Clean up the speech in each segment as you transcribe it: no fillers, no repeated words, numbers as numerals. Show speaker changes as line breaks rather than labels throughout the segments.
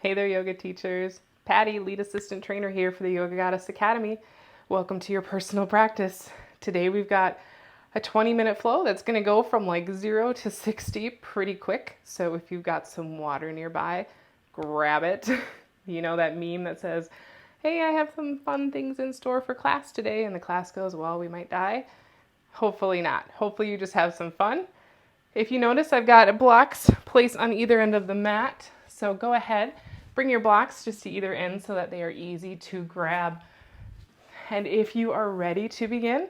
Hey there, yoga teachers. Patti, lead assistant trainer here for the Yoga Goddess Academy. Welcome to your personal practice. Today we've got a 20-minute flow that's going to go from like 0 to 60 pretty quick. So if you've got some water nearby, grab it. You know that meme that says, hey, I have some fun things in store for class today, and the class goes, well, we might die. Hopefully not. Hopefully you just have some fun. If you notice, I've got blocks placed on either end of the mat. So go ahead, bring your blocks just to either end so that they are easy to grab. And if you are ready to begin,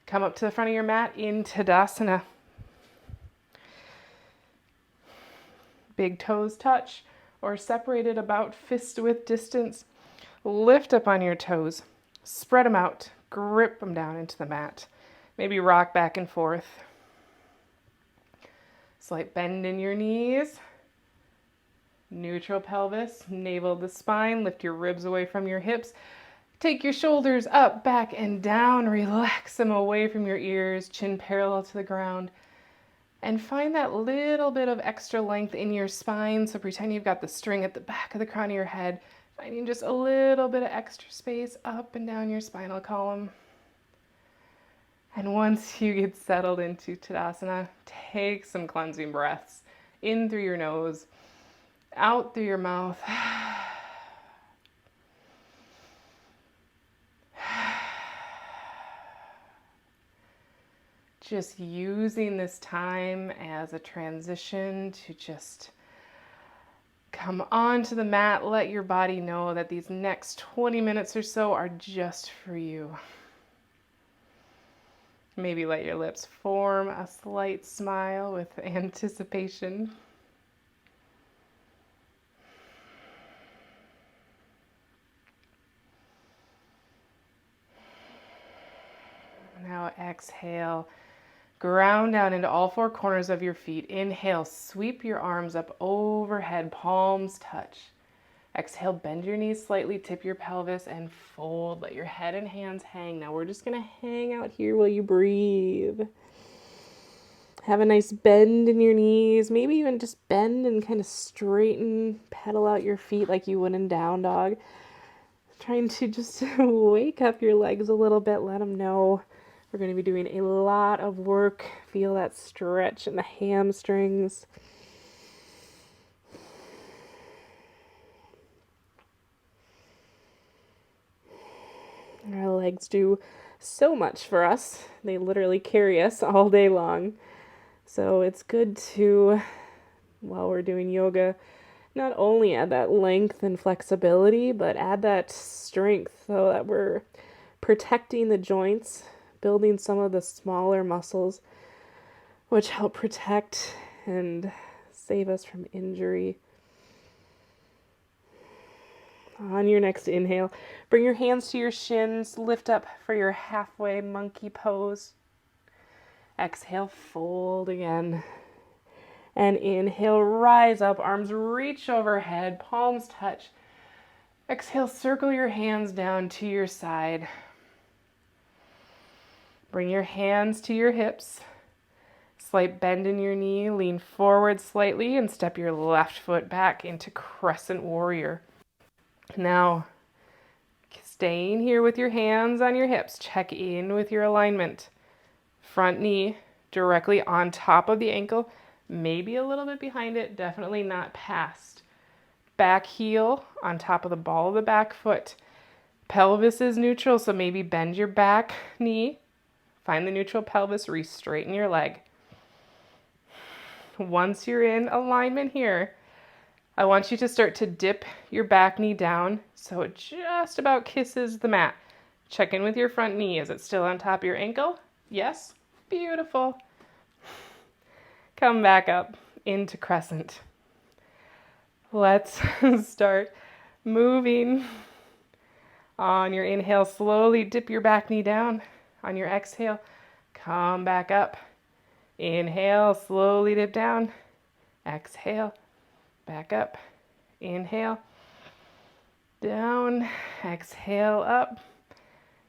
come up to the front of your mat in Tadasana. Big toes touch or separated about fist width distance. Lift up on your toes, spread them out, grip them down into the mat. Maybe rock back and forth. Slight bend in your knees. Neutral pelvis, navel to spine. Lift your ribs away from your hips. Take your shoulders up, back, and down. Relax them away from your ears, chin parallel to the ground. And find that little bit of extra length in your spine. So pretend you've got the string at the back of the crown of your head. Finding just a little bit of extra space up and down your spinal column. And once you get settled into Tadasana, take some cleansing breaths. In through your nose, out through your mouth. Just using this time as a transition to just come onto the mat. Let your body know that these next 20 minutes or so are just for you. Maybe let your lips form a slight smile with anticipation. Now exhale, ground down into all four corners of your feet. Inhale, sweep your arms up overhead, palms touch. Exhale, bend your knees slightly, tip your pelvis, and fold. Let your head and hands hang. Now we're just going to hang out here while you breathe. Have a nice bend in your knees. Maybe even just bend and kind of straighten, pedal out your feet like you would in down dog. Trying to just wake up your legs a little bit. Let them know we're going to be doing a lot of work. Feel that stretch in the hamstrings. Our legs do so much for us. They literally carry us all day long. So it's good to, while we're doing yoga, not only add that length and flexibility, but add that strength so that we're protecting the joints, building some of the smaller muscles, which help protect and save us from injury. On your next inhale, bring your hands to your shins, lift up for your halfway monkey pose. Exhale, fold again. And inhale, rise up, arms reach overhead, palms touch. Exhale, circle your hands down to your side. Bring your hands to your hips. Slight bend in your knee, lean forward slightly and step your left foot back into crescent warrior. Now, staying here with your hands on your hips, check in with your alignment. Front knee directly on top of the ankle, maybe a little bit behind it, definitely not past. Back heel on top of the ball of the back foot. Pelvis is neutral, so maybe bend your back knee. Find the neutral pelvis, re-straighten your leg. Once you're in alignment here, I want you to start to dip your back knee down so it just about kisses the mat. Check in with your front knee. Is it still on top of your ankle? Yes? Beautiful. Come back up into crescent. Let's start moving. On your inhale, slowly dip your back knee down. On your exhale, come back up. Inhale, slowly dip down. Exhale, back up. Inhale, down. Exhale, up.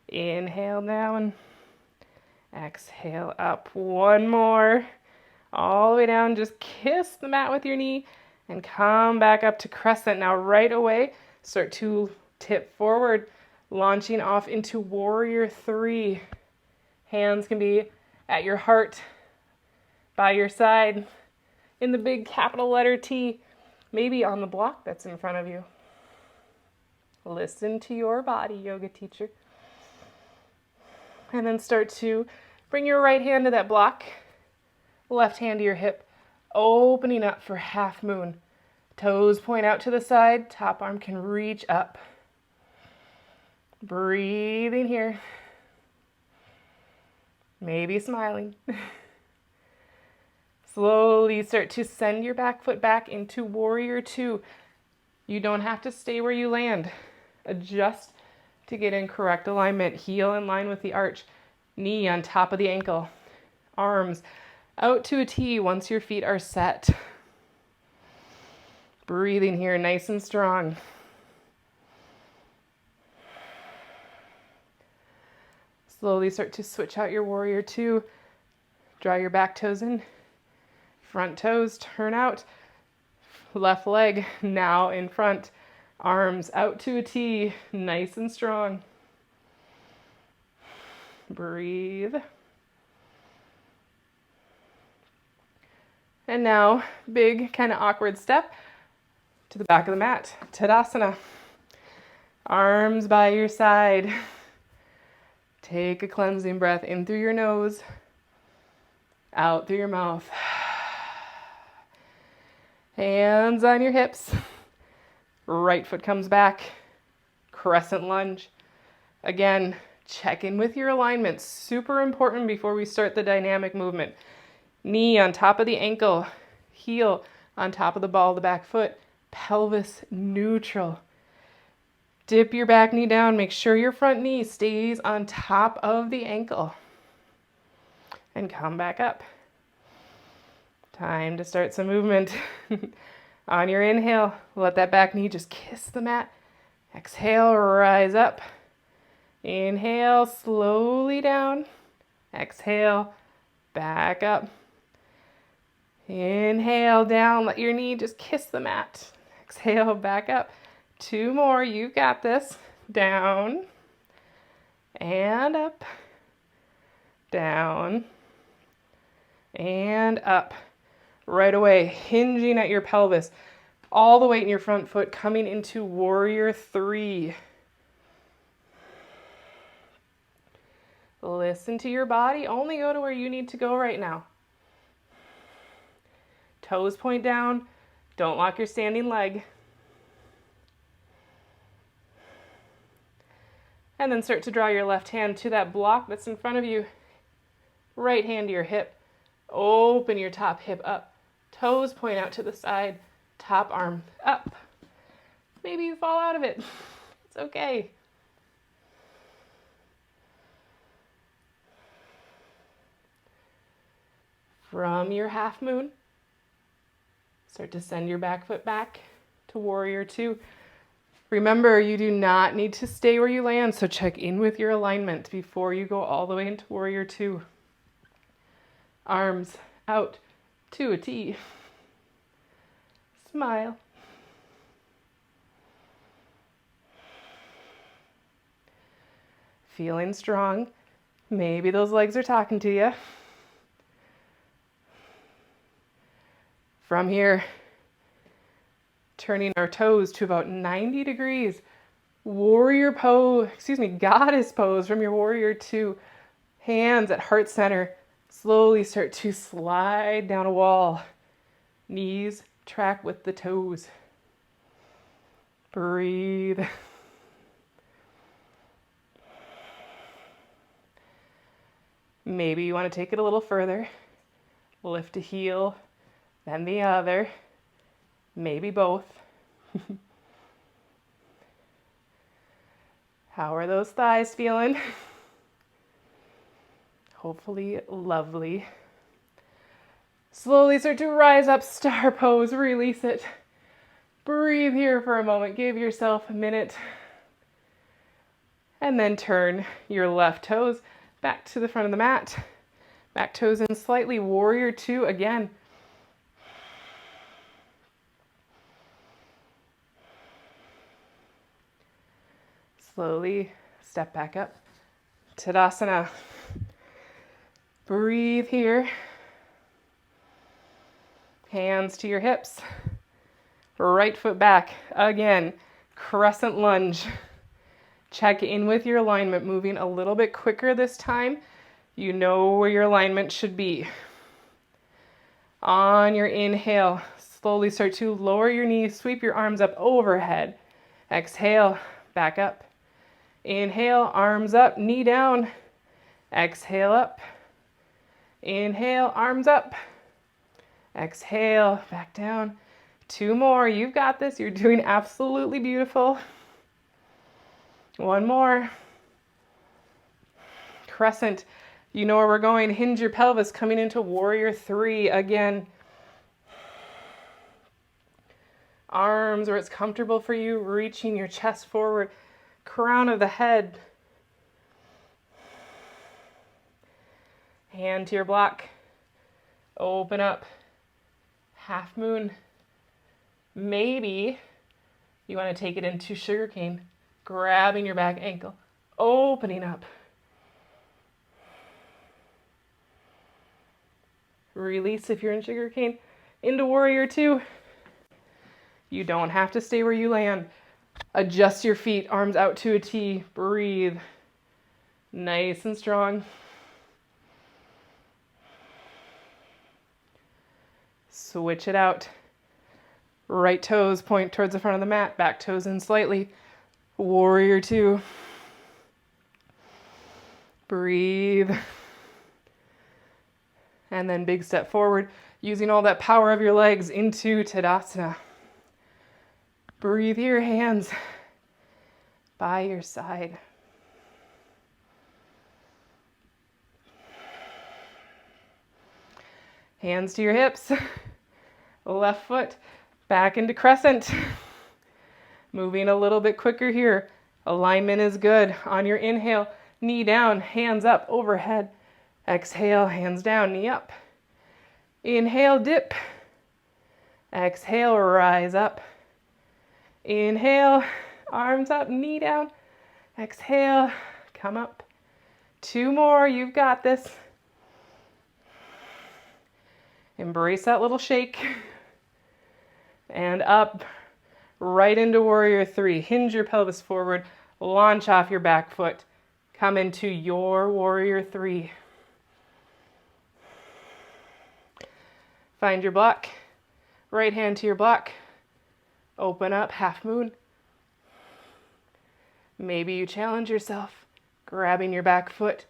Inhale, down. Exhale, up. One more. All the way down. Just kiss the mat with your knee And come back up to crescent. Now right away, start to tip forward, launching off into warrior three. Hands can be at your heart, by your side, in the big capital letter T, maybe on the block that's in front of you. Listen to your body, yoga teacher. And then start to bring your right hand to that block, left hand to your hip, opening up for half moon. Toes point out to the side, top arm can reach up. Breathing here. Maybe smiling. Slowly start to send your back foot back into warrior two. You don't have to stay where you land. Adjust to get in correct alignment. Heel in line with the arch. Knee on top of the ankle. Arms out to a T once your feet are set. Breathing here nice and strong. Slowly start to switch out your warrior two. Draw your back toes in. Front toes turn out. Left leg now in front. Arms out to a T, nice and strong. Breathe. And now, big kind of awkward step to the back of the mat. Tadasana. Arms by your side. Take a cleansing breath in through your nose, out through your mouth. Hands on your hips. Right foot comes back. Crescent lunge. Again, check in with your alignment. Super important before we start the dynamic movement. Knee on top of the ankle. Heel on top of the ball of the back foot. Pelvis neutral. Dip your back knee down. Make sure your front knee stays on top of the ankle. And come back up. Time to start some movement. On your inhale, let that back knee just kiss the mat. Exhale, rise up. Inhale, slowly down. Exhale, back up. Inhale, down. Let your knee just kiss the mat. Exhale, back up. 2 more. You've got this. Down. And up. Down. And up. Right away, hinging at your pelvis. All the weight in your front foot coming into warrior three. Listen to your body. Only go to where you need to go right now. Toes point down. Don't lock your standing leg. And then start to draw your left hand to that block that's in front of you. Right hand to your hip. Open your top hip up. Toes point out to the side. Top arm up. Maybe you fall out of it. It's okay. From your half moon, start to send your back foot back to warrior two. Remember, you do not need to stay where you land, so check in with your alignment before you go all the way into warrior two. Arms out to a T. Smile. Feeling strong. Maybe those legs are talking to you. From here, turning our toes to about 90 degrees. Warrior pose, goddess pose from your warrior two. Hands at heart center. Slowly start to slide down a wall. Knees track with the toes. Breathe. Maybe you want to take it a little further. Lift a heel, then the other. Maybe both. How are those thighs feeling? Hopefully lovely. Slowly start to rise up, star pose, release it. Breathe here for a moment, give yourself a minute. And then turn your left toes back to the front of the mat. Back toes in slightly, warrior two again. Slowly step back up. Tadasana. Breathe here. Hands to your hips. Right foot back. Again, crescent lunge. Check in with your alignment, moving a little bit quicker this time. You know where your alignment should be. On your inhale, slowly start to lower your knees, sweep your arms up overhead. Exhale, back up. Inhale, arms up, knee down. Exhale up. Inhale, arms up. Exhale, back down. 2 more. You've got this. You're doing absolutely beautiful. 1 more. Crescent. You know where we're going. Hinge your pelvis, coming into warrior 3 again. Arms where it's comfortable for you, reaching your chest forward, crown of the head. Hand to your block. Open up. Half moon. Maybe you want to take it into sugar cane, grabbing your back ankle, opening up. Release if you're in sugar cane, into warrior 2. You don't have to stay where you land. Adjust your feet, arms out to a T. Breathe. Nice and strong. Switch it out. Right toes point towards the front of the mat. Back toes in slightly. Warrior 2. Breathe. And then big step forward, using all that power of your legs into Tadasana. Breathe here, hands by your side. Hands to your hips. Left foot back into crescent. Moving a little bit quicker here. Alignment is good. On your inhale, knee down, hands up overhead. Exhale, hands down, knee up. Inhale, dip. Exhale, rise up. Inhale, arms up, knee down. Exhale, come up. 2 more, you've got this. Embrace that little shake. And up, right into warrior 3. Hinge your pelvis forward, launch off your back foot. Come into your warrior 3. Find your block. Right hand to your block. Open up, half moon. Maybe you challenge yourself, grabbing your back foot,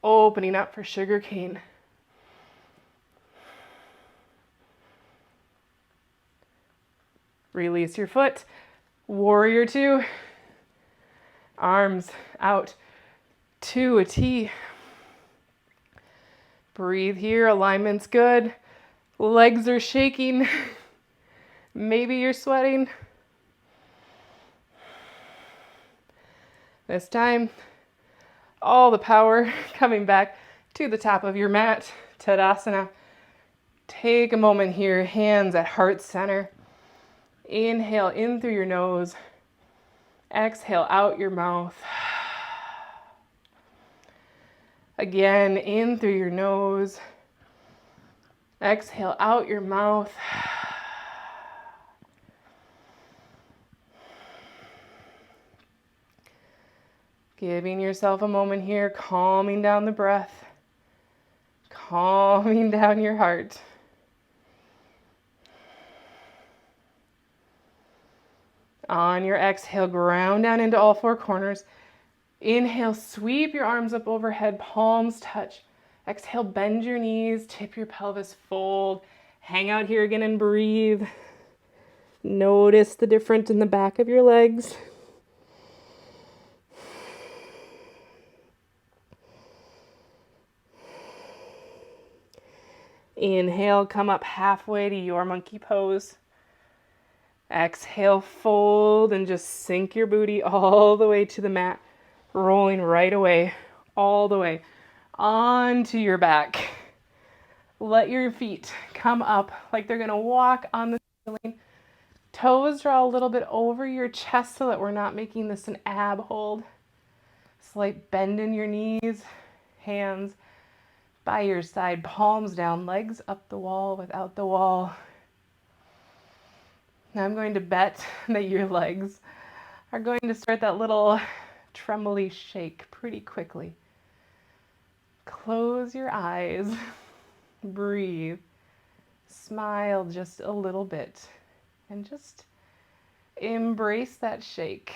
opening up for sugar cane. Release your foot. Warrior 2. Arms out to a T. Breathe here, alignment's good. Legs are shaking. Maybe you're sweating. This time, all the power coming back to the top of your mat, Tadasana. Take a moment here, hands at heart center. Inhale in through your nose. Exhale out your mouth. Again, in through your nose. Exhale out your mouth. Giving yourself a moment here, calming down the breath, calming down your heart. On your exhale, ground down into all 4 corners. Inhale, sweep your arms up overhead, palms touch. Exhale, bend your knees, tip your pelvis, fold. Hang out here again and breathe. Notice the difference in the back of your legs. Inhale, come up halfway to your monkey pose. Exhale, fold and just sink your booty all the way to the mat, rolling right away, all the way onto your back. Let your feet come up like they're gonna walk on the ceiling. Toes draw a little bit over your chest so that we're not making this an ab hold. Slight bend in your knees, hands by your side, palms down, legs up the wall without the wall. Now I'm going to bet that your legs are going to start that little trembly shake pretty quickly. Close your eyes, breathe, smile just a little bit, and just embrace that shake.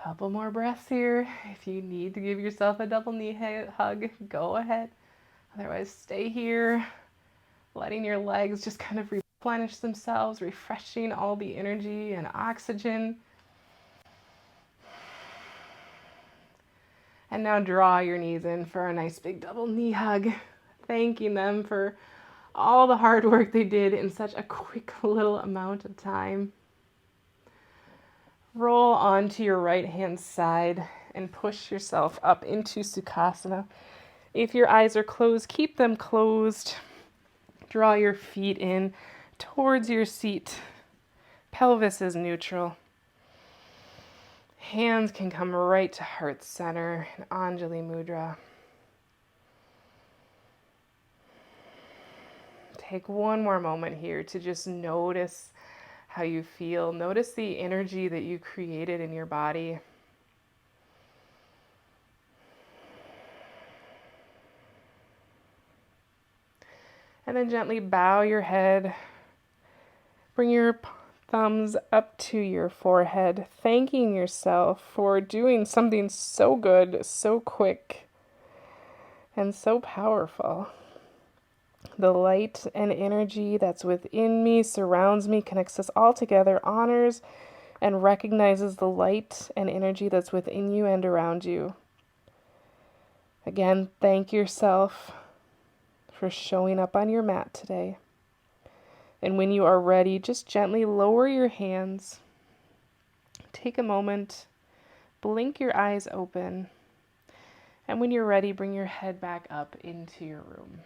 Couple more breaths here. If you need to give yourself a double knee hug, go ahead. Otherwise, stay here, letting your legs just kind of replenish themselves, refreshing all the energy and oxygen. And now draw your knees in for a nice big double knee hug, thanking them for all the hard work they did in such a quick little amount of time. Roll onto your right hand side and push yourself up into Sukhasana. If your eyes are closed, keep them closed. Draw your feet in towards your seat. Pelvis is neutral. Hands can come right to heart center in Anjali Mudra. Take one more moment here to just notice how you feel. Notice the energy that you created in your body. And then gently bow your head. Bring your thumbs up to your forehead, thanking yourself for doing something so good, so quick, and so powerful. The light and energy that's within me, surrounds me, connects us all together, honors and recognizes the light and energy that's within you and around you. Again, thank yourself for showing up on your mat today. And when you are ready, just gently lower your hands. Take a moment, blink your eyes open, and when you're ready, bring your head back up into your room.